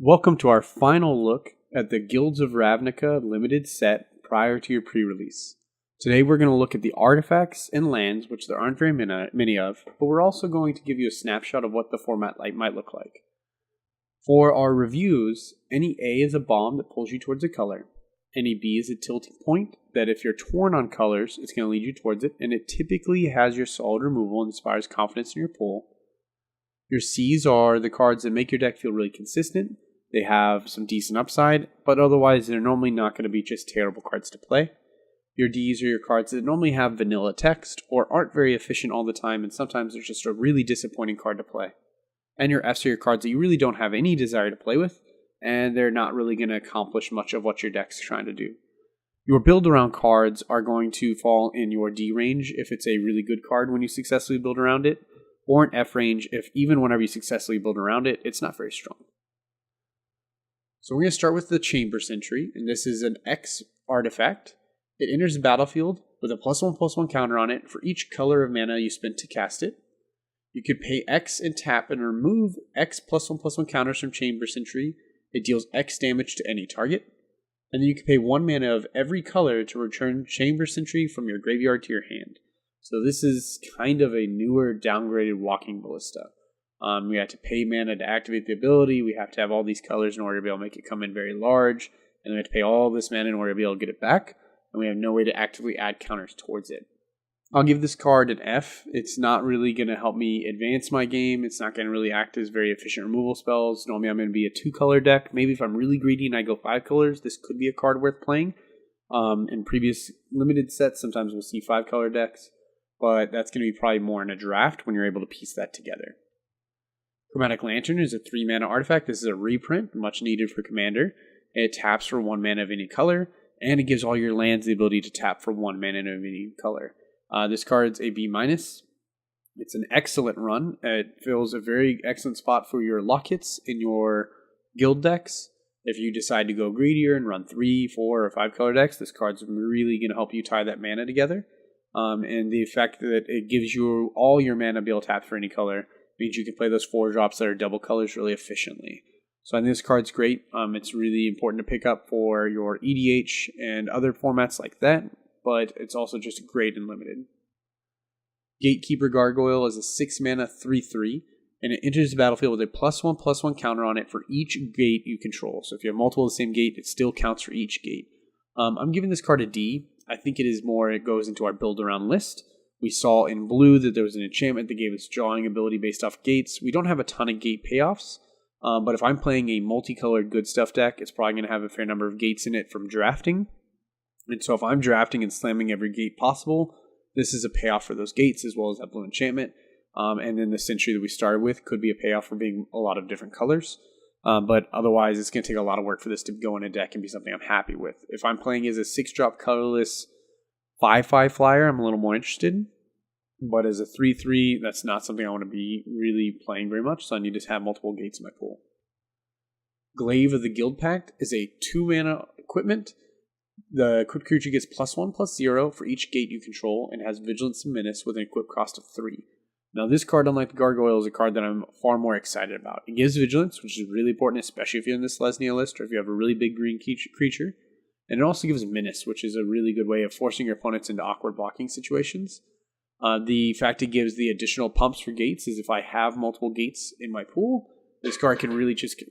Welcome to our final look at the Guilds of Ravnica limited set prior to your pre-release. Today we're going to look at the artifacts and lands, which there aren't very many of, but we're also going to give you a snapshot of what the format might look like. For our reviews, any A is a bomb that pulls you towards a color. Any B is a tilting point that if you're torn on colors, it's going to lead you towards it, and it typically has your solid removal and inspires confidence in your pool. Your C's are the cards that make your deck feel really consistent. They have some decent upside, but otherwise they're normally not going to be just terrible cards to play. Your D's are your cards that normally have vanilla text or aren't very efficient all the time, and sometimes they're just a really disappointing card to play. And your F's are your cards that you really don't have any desire to play with, and they're not really going to accomplish much of what your deck's trying to do. Your build around cards are going to fall in your D range if it's a really good card when you successfully build around it, or an F range if even whenever you successfully build around it, it's not very strong. So we're going to start with the Chamber Sentry, and this is an X artifact. It enters the battlefield with a +1/+1 counter on it for each color of mana you spend to cast it. You could pay X and tap and remove X +1/+1 counters from Chamber Sentry. It deals X damage to any target. And then you can pay 1 mana of every color to return Chamber Sentry from your graveyard to your hand. So this is kind of a newer downgraded Walking Ballista. We have to pay mana to activate the ability. We have to have all these colors in order to be able to make it come in very large. And we have to pay all this mana in order to be able to get it back. And we have no way to actively add counters towards it. I'll give this card an F. It's not really going to help me advance my game. It's not going to really act as very efficient removal spells. Normally I'm going to be a 2-color deck. Maybe if I'm really greedy and I go 5 colors, this could be a card worth playing. In previous limited sets, sometimes we'll see 5-color decks. But that's going to be probably more in a draft when you're able to piece that together. Chromatic Lantern is a 3-mana artifact. This is a reprint, much needed for Commander. It taps for 1 mana of any color, and it gives all your lands the ability to tap for 1 mana of any color. This card's a B-. It's an excellent run. It fills a very excellent spot for your lockets in your guild decks. If you decide to go greedier and run 3, 4, or 5-color decks, this card's really going to help you tie that mana together. And the fact that it gives you all your mana to be able to tap for any color means you can play those 4 drops that are double colors really efficiently. So I think this card's great. It's really important to pick up for your EDH and other formats like that, but it's also just great and limited. Gatekeeper Gargoyle is a 6-mana 3/3, and it enters the battlefield with a +1/+1 counter on it for each gate you control. So if you have multiple of the same gate, it still counts for each gate. I'm giving this card a D. I think it goes into our build around list. We saw in blue that there was an enchantment that gave us drawing ability based off gates. We don't have a ton of gate payoffs, but if I'm playing a multicolored good stuff deck, it's probably going to have a fair number of gates in it from drafting. And so if I'm drafting and slamming every gate possible, this is a payoff for those gates as well as that blue enchantment. And then the Sentry that we started with could be a payoff for being a lot of different colors. But otherwise, it's going to take a lot of work for this to go in a deck and be something I'm happy with. If I'm playing as a 6-drop colorless 5/5 flyer, I'm a little more interested. But as a 3/3, that's not something I want to be really playing very much, so I need to have multiple gates in my pool. Glaive of the Guild Pact is a 2-mana equipment. The equipped creature gets +1/+0 for each gate you control and has Vigilance and Menace with an equip cost of 3. Now this card, unlike the Gargoyle, is a card that I'm far more excited about. It gives Vigilance, which is really important, especially if you're in the Selesnya list or if you have a really big green creature. And it also gives Menace, which is a really good way of forcing your opponents into awkward blocking situations. The fact it gives the additional pumps for gates is if I have multiple gates in my pool, this card can really just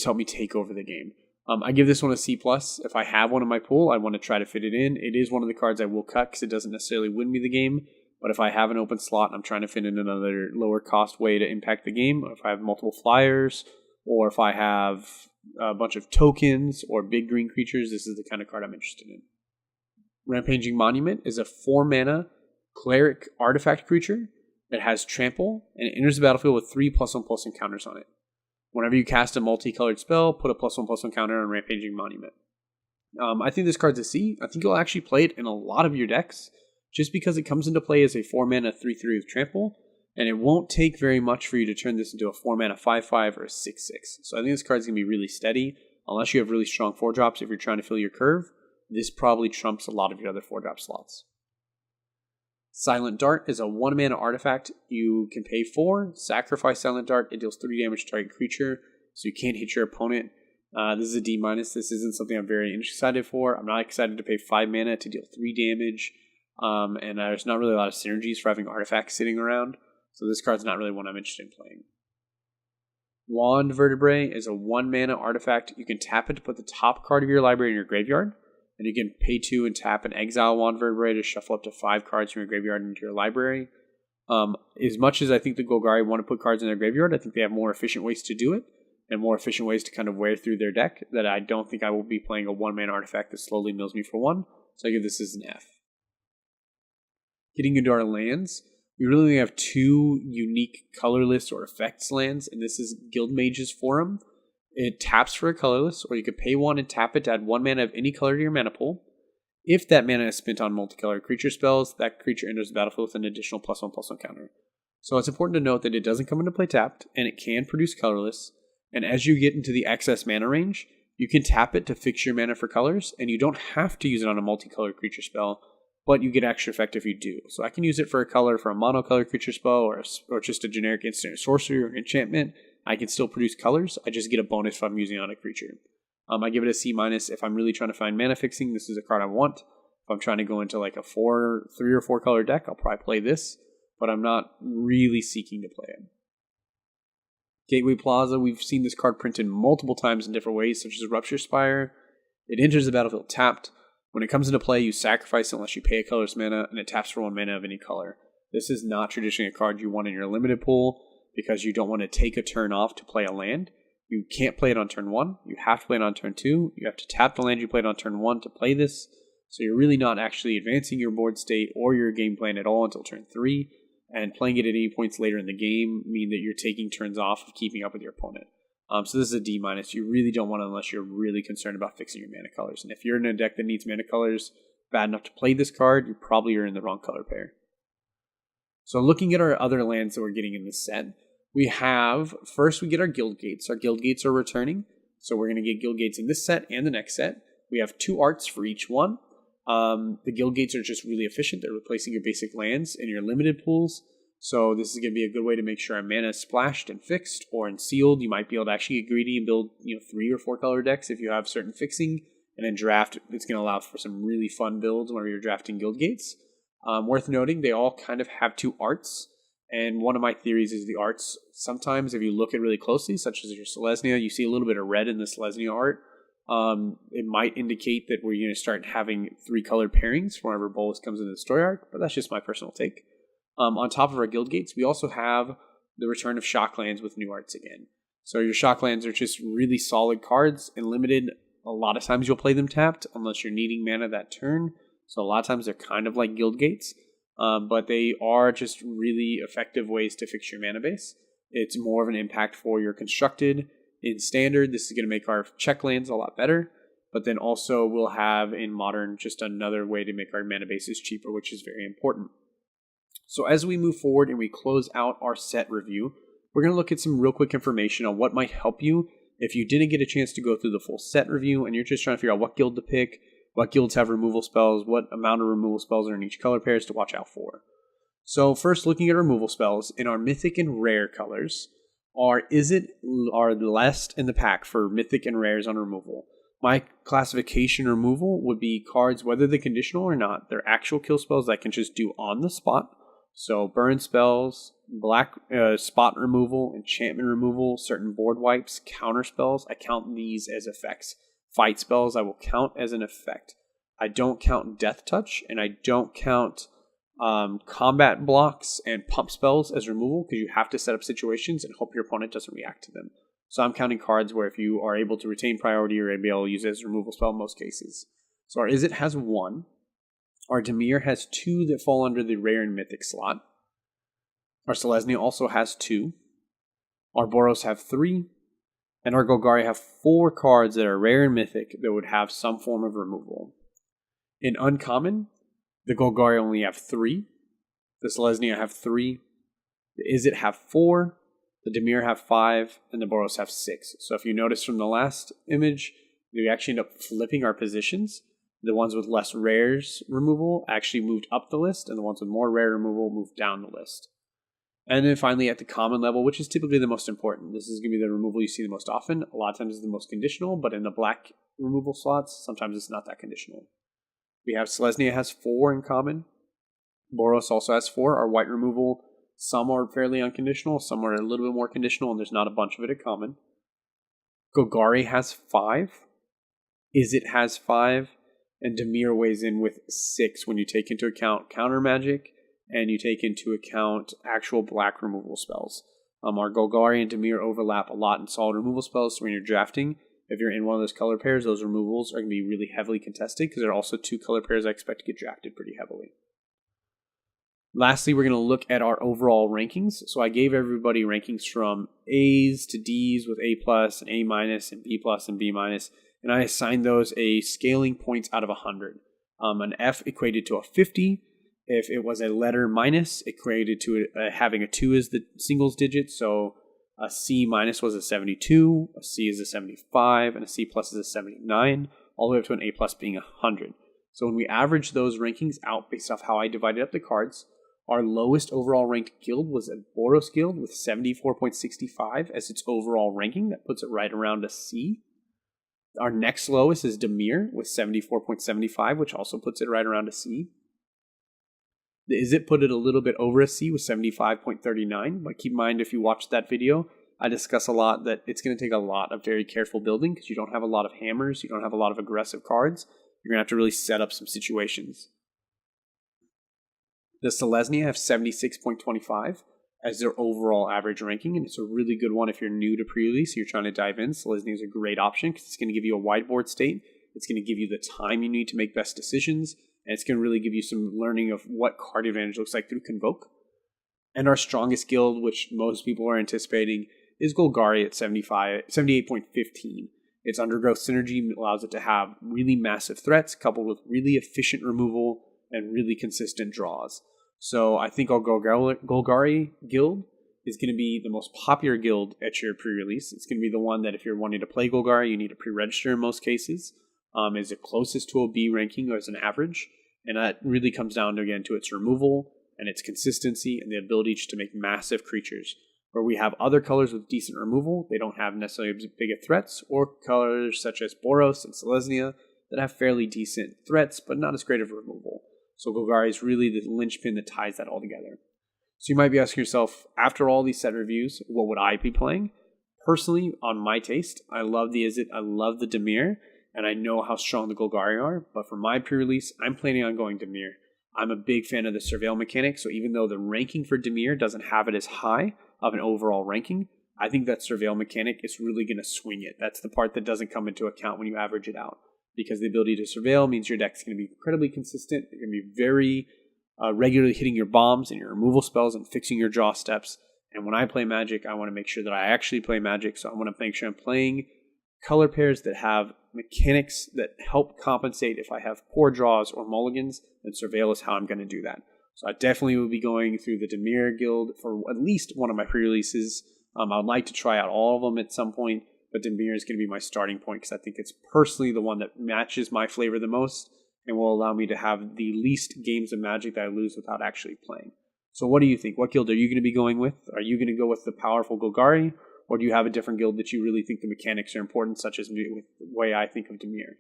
help me take over the game. I give this one a C+. If I have one in my pool, I want to try to fit it in. It is one of the cards I will cut because it doesn't necessarily win me the game. But if I have an open slot and I'm trying to fit in another lower cost way to impact the game, if I have multiple flyers, or if I have a bunch of tokens or big green creatures, this is the kind of card I'm interested in. Rampaging Monument is a 4-mana cleric artifact creature that has trample, and it enters the battlefield with 3 +1/+1 counters on it. Whenever you cast a multicolored spell, put a +1/+1 counter on Rampaging Monument. I think this card's a C. I think you'll actually play it in a lot of your decks, just because it comes into play as a 4-mana 3/3 with trample, and it won't take very much for you to turn this into a 4-mana 5/5 or a 6/6. So I think this card's going to be really steady, unless you have really strong 4-drops if you're trying to fill your curve. This probably trumps a lot of your other 4-drop slots. Silent Dart is a 1-mana artifact. You can pay 4, sacrifice Silent Dart. It deals 3 damage to target creature, so you can't hit your opponent. This is a D-. This isn't something I'm very excited for. I'm not excited to pay 5 mana to deal 3 damage. And there's not really a lot of synergies for having artifacts sitting around. So this card's not really one I'm interested in playing. Wand Vertebrae is a 1-mana artifact. You can tap it to put the top card of your library in your graveyard. And you can pay 2 and tap and exile Wand Vertebrae to shuffle up to 5 cards from your graveyard into your library. As much as I think the Golgari want to put cards in their graveyard, I think they have more efficient ways to do it. And more efficient ways to kind of wear through their deck that I don't think I will be playing a 1-mana artifact that slowly mills me for 1. So I give this as an F. Getting into our lands, we really only have 2 unique colorless or effects lands, and this is Guildmage's Forum. It taps for a colorless, or you could pay 1 and tap it to add 1 mana of any color to your mana pool. If that mana is spent on multicolored creature spells, that creature enters the battlefield with an additional +1/+1 counter. So it's important to note that it doesn't come into play tapped, and it can produce colorless. And as you get into the excess mana range, you can tap it to fix your mana for colors, and you don't have to use it on a multicolored creature spell, but you get extra effect if you do. So I can use it for a color for a monocolored creature spell, or just a generic instant sorcery or enchantment. I can still produce colors. I just get a bonus if I'm using it on a creature. I give it a C-. If I'm really trying to find mana fixing, this is a card I want. If I'm trying to go into like a 3 or 4 color deck, I'll probably play this, but I'm not really seeking to play it. Gateway Plaza, we've seen this card printed multiple times in different ways, such as Rupture Spire. It enters the battlefield tapped. When it comes into play, you sacrifice it unless you pay a colorless mana, and it taps for 1 mana of any color. This is not traditionally a card you want in your limited pool, because you don't want to take a turn off to play a land. You can't play it on turn 1. You have to play it on turn 2. You have to tap the land you played on turn 1 to play this. So you're really not actually advancing your board state or your game plan at all until turn 3. And playing it at any points later in the game mean that you're taking turns off of keeping up with your opponent. So this is a D-. You really don't want it unless you're really concerned about fixing your mana colors. And if you're in a deck that needs mana colors bad enough to play this card, you probably are in the wrong color pair. So looking at our other lands that we're getting in this set, we get our Guild Gates. Our Guild Gates are returning. So we're going to get Guild Gates in this set and the next set. We have 2 arts for each one. The Guild Gates are just really efficient. They're replacing your basic lands in your limited pools. So this is going to be a good way to make sure our mana is splashed and fixed or in sealed. You might be able to actually get greedy and build 3 or 4 color decks if you have certain fixing. And then draft, it's going to allow for some really fun builds whenever you're drafting Guild Gates. Worth noting, they all kind of have 2 arts. And one of my theories is the arts, sometimes if you look at really closely, such as your Selesnya, you see a little bit of red in the Selesnya art. It might indicate that we're going to start having 3 colored pairings whenever Bolas comes into the story arc, but that's just my personal take. On top of our Guild Gates, we also have the return of Shocklands with new arts again. So your Shocklands are just really solid cards and limited. A lot of times you'll play them tapped unless you're needing mana that turn. So a lot of times they're kind of like Guild Gates, but they are just really effective ways to fix your mana base. It's more of an impact for your constructed. In Standard, this is going to make our check lands a lot better, but then also we'll have in Modern just another way to make our mana bases cheaper, which is very important. So as we move forward and we close out our set review, we're going to look at some real quick information on what might help you if you didn't get a chance to go through the full set review and you're just trying to figure out what guild to pick, what guilds have removal spells, what amount of removal spells are in each color pairs to watch out for. So first, looking at removal spells, in our Mythic and Rare colors, are last in the pack for Mythic and Rares on removal. My classification removal would be cards, whether they're conditional or not, they're actual kill spells that I can just do on the spot. So burn spells, black spot removal, enchantment removal, certain board wipes, counter spells, I count these as effects. Fight spells I will count as an effect. I don't count death touch, and I don't count combat blocks and pump spells as removal because you have to set up situations and hope your opponent doesn't react to them. So I'm counting cards where if you are able to retain priority, you're able to use it as a removal spell in most cases. So our Izzet has 1. Our Dimir has 2 that fall under the Rare and Mythic slot. Our Selesnya also has 2. Our Boros have 3. And our Golgari have 4 cards that are Rare and Mythic that would have some form of removal. In Uncommon, the Golgari only have 3. The Selesnya have 3. The Izzet have 4. The Dimir have 5. And the Boros have 6. So if you notice from the last image, we actually end up flipping our positions. The ones with less rares removal actually moved up the list, and the ones with more rare removal moved down the list. And then finally, at the common level, which is typically the most important, this is going to be the removal you see the most often. A lot of times it's the most conditional, but in the black removal slots, sometimes it's not that conditional. We have Selesnya has 4 in common. Boros also has 4. Our white removal, some are fairly unconditional, some are a little bit more conditional, and there's not a bunch of it in common. Golgari has 5. Izzet has 5. And Dimir weighs in with 6 when you take into account counter magic and you take into account actual black removal spells. Our Golgari and Dimir overlap a lot in solid removal spells, so when you're drafting, if you're in one of those color pairs, those removals are going to be really heavily contested because there are also 2 color pairs I expect to get drafted pretty heavily. Lastly, we're going to look at our overall rankings. So I gave everybody rankings from A's to D's with A+, and A- and B+, and B-, and I assigned those a scaling points out of 100. An F equated to a 50. If it was a letter minus, it equated to having a 2 as the singles digit, so a C- was a 72, a C is a 75, and a C+ is a 79, all the way up to an A+ being 100. So when we average those rankings out based off how I divided up the cards, our lowest overall ranked guild was a Boros guild with 74.65 as its overall ranking. That puts it right around a C. Our next lowest is Dimir with 74.75, which also puts it right around a C. The Izzet put it a little bit over a C with 75.39, but keep in mind if you watch that video, I discuss a lot that it's going to take a lot of very careful building because you don't have a lot of hammers, you don't have a lot of aggressive cards. You're going to have to really set up some situations. The Selesnya have 76.25 as their overall average ranking, and it's a really good one if you're new to pre-release, you're trying to dive in. Selesnya is a great option because it's going to give you a whiteboard state, it's going to give you the time you need to make best decisions, and it's going to really give you some learning of what card advantage looks like through Convoke. And our strongest guild, which most people are anticipating, is Golgari at 78.15. Its Undergrowth synergy allows it to have really massive threats coupled with really efficient removal and really consistent draws. So I think our Golgari guild is going to be the most popular guild at your pre-release. It's going to be the one that if you're wanting to play Golgari, you need to pre-register in most cases. Is it closest to a B ranking or as an average? And that really comes down to, again, to its removal and its consistency and the ability to make massive creatures. Where we have other colors with decent removal, they don't have necessarily big threats, or colors such as Boros and Selesnya that have fairly decent threats, but not as great of removal. So Golgari is really the linchpin that ties that all together. So you might be asking yourself, after all these set reviews, what would I be playing? Personally, on my taste, I love the Izzet, I love the Dimir, and I know how strong the Golgari are, but for my pre-release, I'm planning on going Dimir. I'm a big fan of the Surveil mechanic, so even though the ranking for Dimir doesn't have it as high of an overall ranking, I think that Surveil mechanic is really going to swing it. That's the part that doesn't come into account when you average it out. Because the ability to Surveil means your deck's going to be incredibly consistent. You're going to be very regularly hitting your bombs and your removal spells and fixing your draw steps. And when I play Magic, I want to make sure that I actually play Magic. So I want to make sure I'm playing color pairs that have mechanics that help compensate if I have poor draws or mulligans, then Surveil is how I'm going to do that. So I definitely will be going through the Dimir guild for at least one of my pre-releases. I'd like to try out all of them at some point, but Dimir is going to be my starting point because I think it's personally the one that matches my flavor the most and will allow me to have the least games of Magic that I lose without actually playing. So what do you think? What guild are you going to be going with? Are you going to go with the powerful Golgari, or do you have a different guild that you really think the mechanics are important, such as with the way I think of Dimir?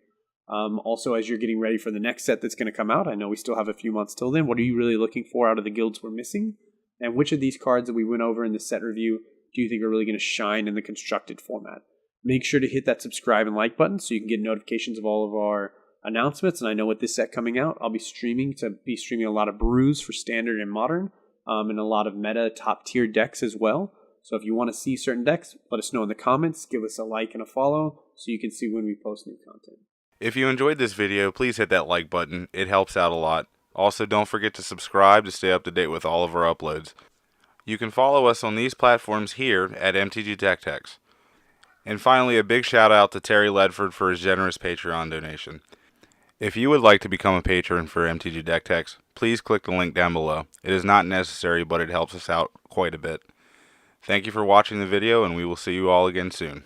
Also, as you're getting ready for the next set that's going to come out, I know we still have a few months till then, what are you really looking for out of the guilds we're missing? And which of these cards that we went over in the set review do you think are really going to shine in the constructed format? Make sure to hit that subscribe and like button so you can get notifications of all of our announcements. And I know with this set coming out, I'll be streaming a lot of brews for standard and modern, and a lot of meta top tier decks as well. So if you want to see certain decks, let us know in the comments. Give us a like and a follow so you can see when we post new content. If you enjoyed this video, please hit that like button. It helps out a lot. Also, don't forget to subscribe to stay up to date with all of our uploads. You can follow us on these platforms here at MTG Deck Techs. And finally, a big shout out to Terry Ledford for his generous Patreon donation. If you would like to become a patron for MTG Deck Techs, please click the link down below. It is not necessary, but it helps us out quite a bit. Thank you for watching the video, and we will see you all again soon.